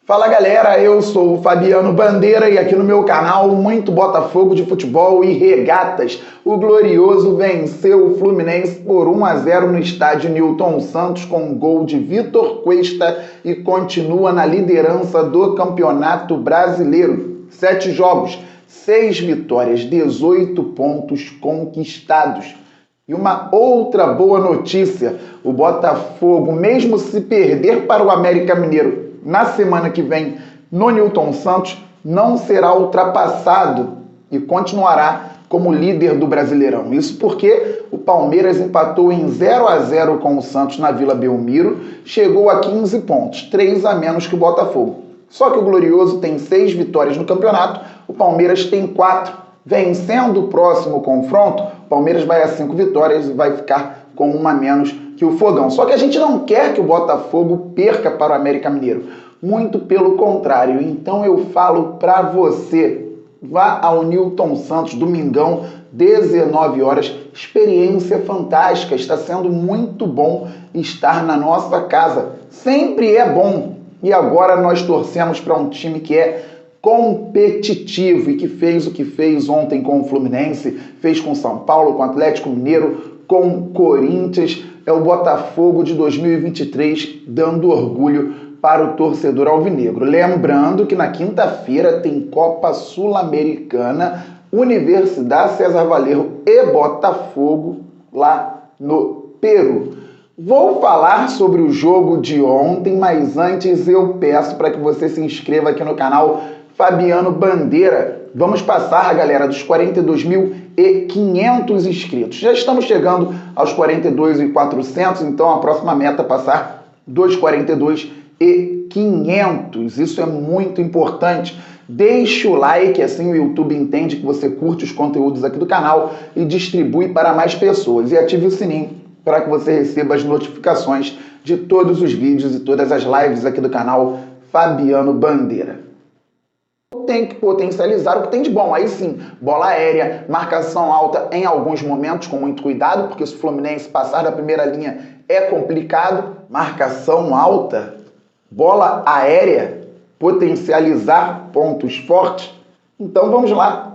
Fala galera, eu sou o Fabiano Bandeira e aqui no meu canal muito Botafogo de futebol e regatas. O Glorioso venceu o Fluminense por 1-0 no estádio Newton Santos com gol de Vitor Cuesta e continua na liderança do Campeonato Brasileiro. 7 jogos, 6 vitórias, 18 pontos conquistados. E uma outra boa notícia, o Botafogo, mesmo se perder para o América Mineiro na semana que vem no Newton Santos, não será ultrapassado e continuará como líder do Brasileirão. Isso porque o Palmeiras empatou em 0-0 com o Santos na Vila Belmiro, chegou a 15 pontos, 3 a menos que o Botafogo. Só que o Glorioso tem 6 vitórias no campeonato, o Palmeiras tem 4. Vencendo o próximo confronto, o Palmeiras vai a 5 vitórias e vai ficar com 1 a menos que o Fogão. Só que a gente não quer que o Botafogo perca para o América Mineiro. Muito pelo contrário. Então eu falo para você, vá ao Newton Santos, domingão, 19 horas. Experiência fantástica. Está sendo muito bom estar na nossa casa. Sempre é bom. E agora nós torcemos para um time que é competitivo e que fez o que fez ontem com o Fluminense, fez com São Paulo, com o Atlético Mineiro, com o Corinthians. É o Botafogo de 2023 dando orgulho para o torcedor alvinegro. Lembrando que na quinta-feira tem Copa Sul-Americana, Universidade César Valerro e Botafogo lá no Peru. Vou falar sobre o jogo de ontem, mas antes eu peço para que você se inscreva aqui no canal Fabiano Bandeira. Vamos passar, galera, dos 42.500 inscritos. Já estamos chegando aos 42.400, então a próxima meta é passar dos 42.500. Isso é muito importante. Deixe o like, assim o YouTube entende que você curte os conteúdos aqui do canal e distribui para mais pessoas. E ative o sininho para que você receba as notificações de todos os vídeos e todas as lives aqui do canal Fabiano Bandeira. Tem que potencializar o que tem de bom. Aí sim, bola aérea, marcação alta em alguns momentos, com muito cuidado, porque se o Fluminense passar da primeira linha é complicado. Marcação alta, bola aérea, potencializar pontos fortes. Então vamos lá.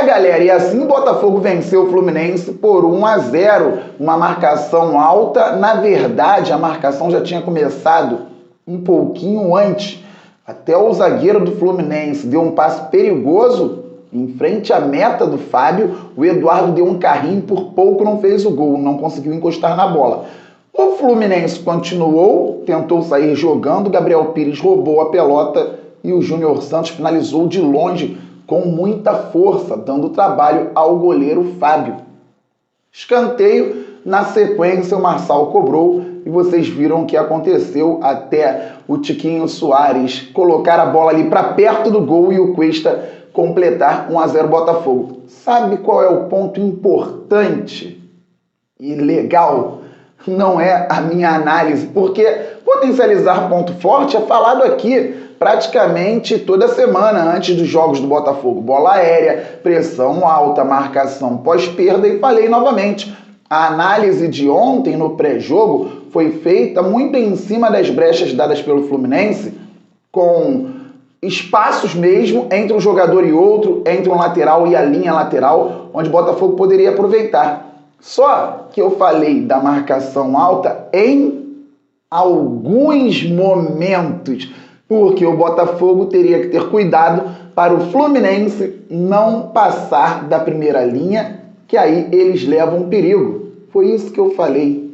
Galera, e assim o Botafogo venceu o Fluminense por 1-0, uma marcação alta. Na verdade, a marcação já tinha começado um pouquinho antes. Até o zagueiro do Fluminense deu um passe perigoso em frente à meta do Fábio. O Eduardo deu um carrinho, por pouco não fez o gol, não conseguiu encostar na bola. O Fluminense continuou, tentou sair jogando, Gabriel Pires roubou a pelota e o Júnior Santos finalizou de longe com muita força, dando trabalho ao goleiro Fábio. Escanteio, na sequência o Marçal cobrou e vocês viram o que aconteceu até o Tiquinho Soares colocar a bola ali para perto do gol e o Cuesta completar 1-0 Botafogo. Sabe qual é o ponto importante e legal? Não é a minha análise, porque potencializar ponto forte é falado aqui praticamente toda semana antes dos jogos do Botafogo. Bola aérea, pressão alta, marcação pós-perda e falei novamente. A análise de ontem no pré-jogo foi feita muito em cima das brechas dadas pelo Fluminense, com espaços mesmo entre um jogador e outro, entre um lateral e a linha lateral, onde o Botafogo poderia aproveitar. Só que eu falei da marcação alta em alguns momentos, porque o Botafogo teria que ter cuidado para o Fluminense não passar da primeira linha, que aí eles levam perigo. Foi isso que eu falei.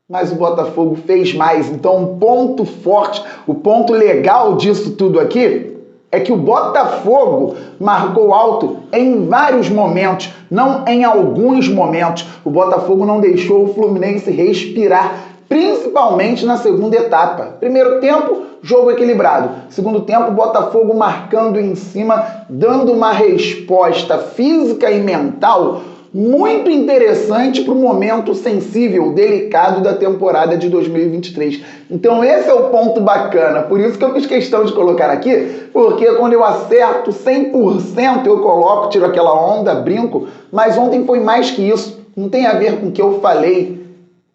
Mas o Botafogo fez mais. Então, um ponto forte, o ponto legal disso tudo aqui é que o Botafogo marcou alto em vários momentos, não em alguns momentos. O Botafogo não deixou o Fluminense respirar, principalmente na segunda etapa. Primeiro tempo, jogo equilibrado. Segundo tempo, o Botafogo marcando em cima, dando uma resposta física e mental muito interessante para o momento sensível, delicado da temporada de 2023. Então esse é o ponto bacana, por isso que eu fiz questão de colocar aqui, porque quando eu acerto 100% eu coloco, tiro aquela onda, brinco, mas ontem foi mais que isso, não tem a ver com o que eu falei.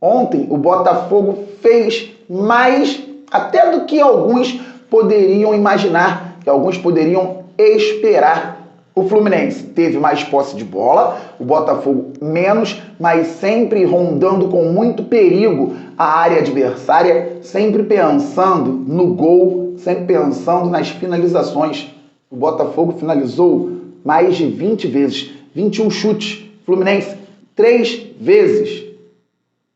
Ontem o Botafogo fez mais até do que alguns poderiam imaginar, que alguns poderiam esperar. O Fluminense teve mais posse de bola, o Botafogo menos, mas sempre rondando com muito perigo a área adversária, sempre pensando no gol, sempre pensando nas finalizações. O Botafogo finalizou mais de 20 vezes, 21 chutes. Fluminense, 3 vezes.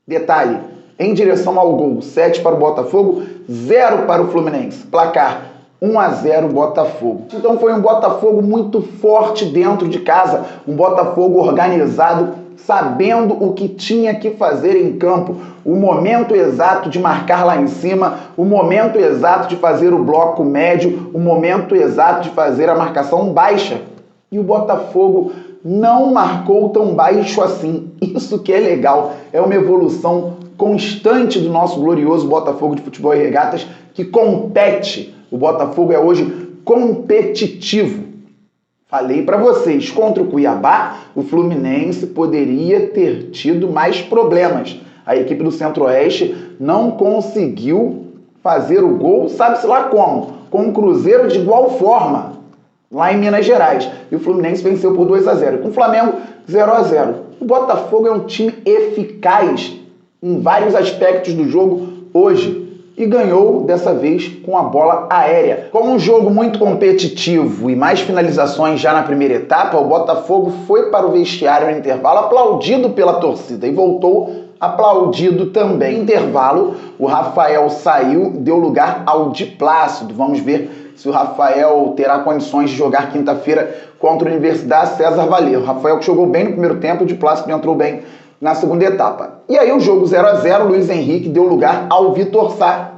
Detalhe, em direção ao gol, 7 para o Botafogo, 0 para o Fluminense. Placar 1-0 Botafogo. Então foi um Botafogo muito forte dentro de casa, um Botafogo organizado, sabendo o que tinha que fazer em campo, o momento exato de marcar lá em cima, o momento exato de fazer o bloco médio, o momento exato de fazer a marcação baixa. E o Botafogo não marcou tão baixo assim. Isso que é legal, é uma evolução constante do nosso glorioso Botafogo de Futebol e Regatas, que compete. O Botafogo é hoje competitivo. Falei para vocês, contra o Cuiabá, o Fluminense poderia ter tido mais problemas. A equipe do Centro-Oeste não conseguiu fazer o gol, sabe-se lá como, com o Cruzeiro de igual forma, lá em Minas Gerais. E o Fluminense venceu por 2-0. Com o Flamengo, 0-0. O Botafogo é um time eficaz em vários aspectos do jogo hoje. E ganhou, dessa vez, com a bola aérea. Com um jogo muito competitivo e mais finalizações já na primeira etapa, o Botafogo foi para o vestiário no intervalo aplaudido pela torcida e voltou aplaudido também. No intervalo, o Rafael saiu, deu lugar ao Di Plácido. Vamos ver se o Rafael terá condições de jogar quinta-feira contra a Universidade César Vallejo. O Rafael que jogou bem no primeiro tempo, o Di Plácido entrou bem na segunda etapa. E aí o jogo 0-0, Luiz Henrique deu lugar ao Vitor Sá.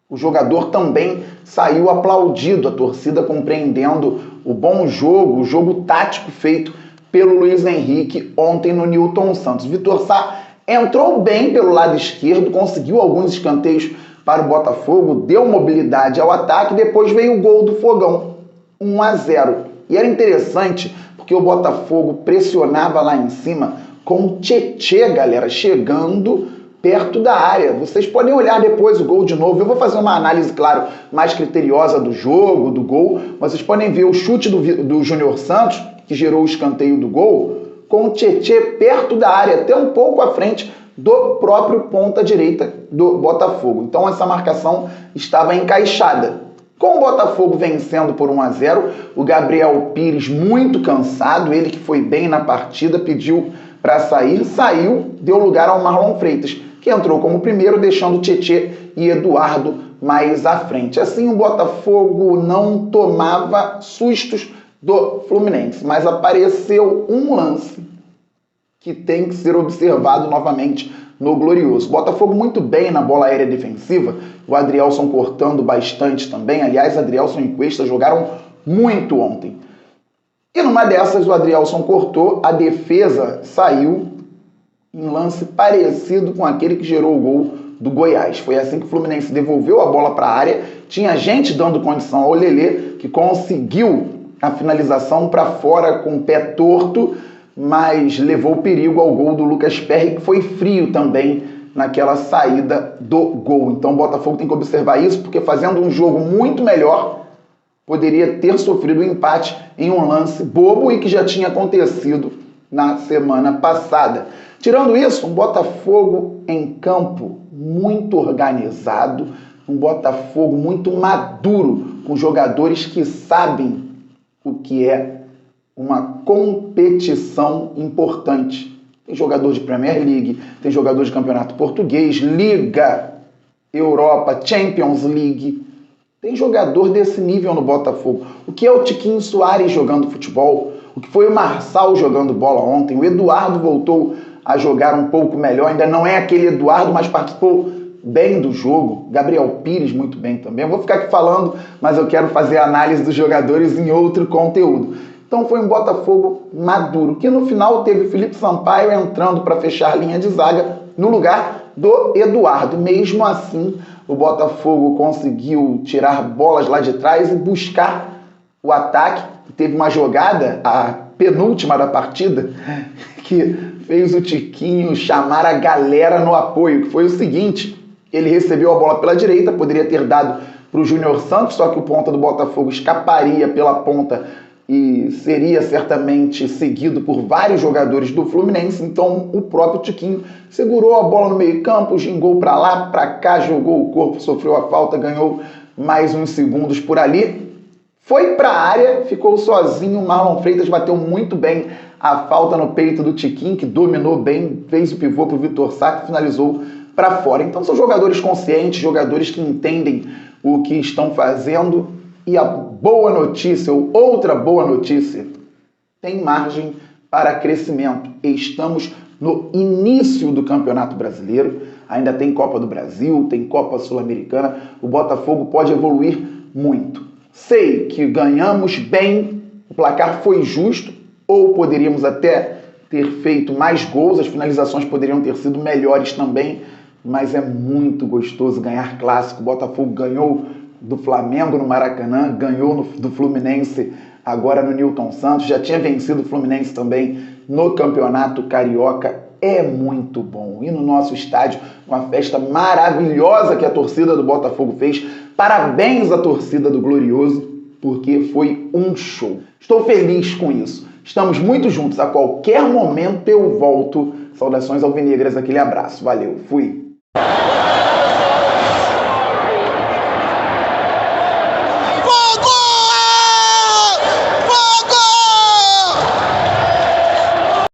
O jogador também saiu aplaudido, a torcida compreendendo o bom jogo, o jogo tático feito pelo Luiz Henrique ontem no Newton Santos. Vitor Sá entrou bem pelo lado esquerdo, conseguiu alguns escanteios para o Botafogo, deu mobilidade ao ataque, depois veio o gol do Fogão, 1-0. E era interessante porque o Botafogo pressionava lá em cima com o Tietê, galera, chegando perto da área. Vocês podem olhar depois o gol de novo. Eu vou fazer uma análise, claro, mais criteriosa do jogo, do gol. Vocês podem ver o chute do Júnior Santos, que gerou o escanteio do gol, com o Tietê perto da área, até um pouco à frente do próprio ponta-direita do Botafogo. Então essa marcação estava encaixada. Com o Botafogo vencendo por 1-0, o Gabriel Pires muito cansado, ele que foi bem na partida, pediu para sair, saiu, deu lugar ao Marlon Freitas, que entrou como primeiro, deixando Tietê e Eduardo mais à frente. Assim, o Botafogo não tomava sustos do Fluminense, mas apareceu um lance que tem que ser observado novamente no Glorioso. Botafogo muito bem na bola aérea defensiva, o Adrielson cortando bastante também. Aliás, Adrielson e Cuesta jogaram muito ontem. E numa dessas, o Adrielson cortou, a defesa saiu em lance parecido com aquele que gerou o gol do Goiás. Foi assim que o Fluminense devolveu a bola para a área, tinha gente dando condição ao Lelê, que conseguiu a finalização para fora com o pé torto, mas levou perigo ao gol do Lucas Perry, que foi frio também naquela saída do gol. Então o Botafogo tem que observar isso, porque fazendo um jogo muito melhor, poderia ter sofrido um empate em um lance bobo e que já tinha acontecido na semana passada. Tirando isso, um Botafogo em campo muito organizado, um Botafogo muito maduro, com jogadores que sabem o que é uma competição importante. Tem jogador de Premier League, tem jogador de Campeonato Português, Liga, Europa, Champions League. Tem jogador desse nível no Botafogo. O que é o Tiquinho Soares jogando futebol? O que foi o Marçal jogando bola ontem? O Eduardo voltou a jogar um pouco melhor. Ainda não é aquele Eduardo, mas participou bem do jogo. Gabriel Pires muito bem também. Eu vou ficar aqui falando, mas eu quero fazer a análise dos jogadores em outro conteúdo. Então foi um Botafogo maduro, que no final teve o Felipe Sampaio entrando para fechar a linha de zaga no lugar do Eduardo. Mesmo assim, o Botafogo conseguiu tirar bolas lá de trás e buscar o ataque. Teve uma jogada, a penúltima da partida, que fez o Tiquinho chamar a galera no apoio, que foi o seguinte: ele recebeu a bola pela direita, poderia ter dado para o Júnior Santos, só que o ponta do Botafogo escaparia pela ponta e seria certamente seguido por vários jogadores do Fluminense. Então o próprio Tiquinho segurou a bola no meio campo, gingou para lá, para cá, jogou o corpo, sofreu a falta, ganhou mais uns segundos por ali, foi para a área, ficou sozinho. O Marlon Freitas bateu muito bem a falta no peito do Tiquinho, que dominou bem, fez o pivô para o Vitor Sá, que finalizou para fora. Então são jogadores conscientes, jogadores que entendem o que estão fazendo. E a boa notícia, ou outra boa notícia, tem margem para crescimento. Estamos no início do Campeonato Brasileiro, ainda tem Copa do Brasil, tem Copa Sul-Americana, o Botafogo pode evoluir muito. Sei que ganhamos bem, o placar foi justo, ou poderíamos até ter feito mais gols, as finalizações poderiam ter sido melhores também, mas é muito gostoso ganhar clássico. O Botafogo ganhou do Flamengo no Maracanã, ganhou do Fluminense agora no Newton Santos, já tinha vencido o Fluminense também no Campeonato Carioca. É muito bom. E no nosso estádio, uma festa maravilhosa que a torcida do Botafogo fez. Parabéns à torcida do Glorioso, porque foi um show. Estou feliz com isso. Estamos muito juntos. A qualquer momento eu volto. Saudações alvinegras, aquele abraço. Valeu, fui.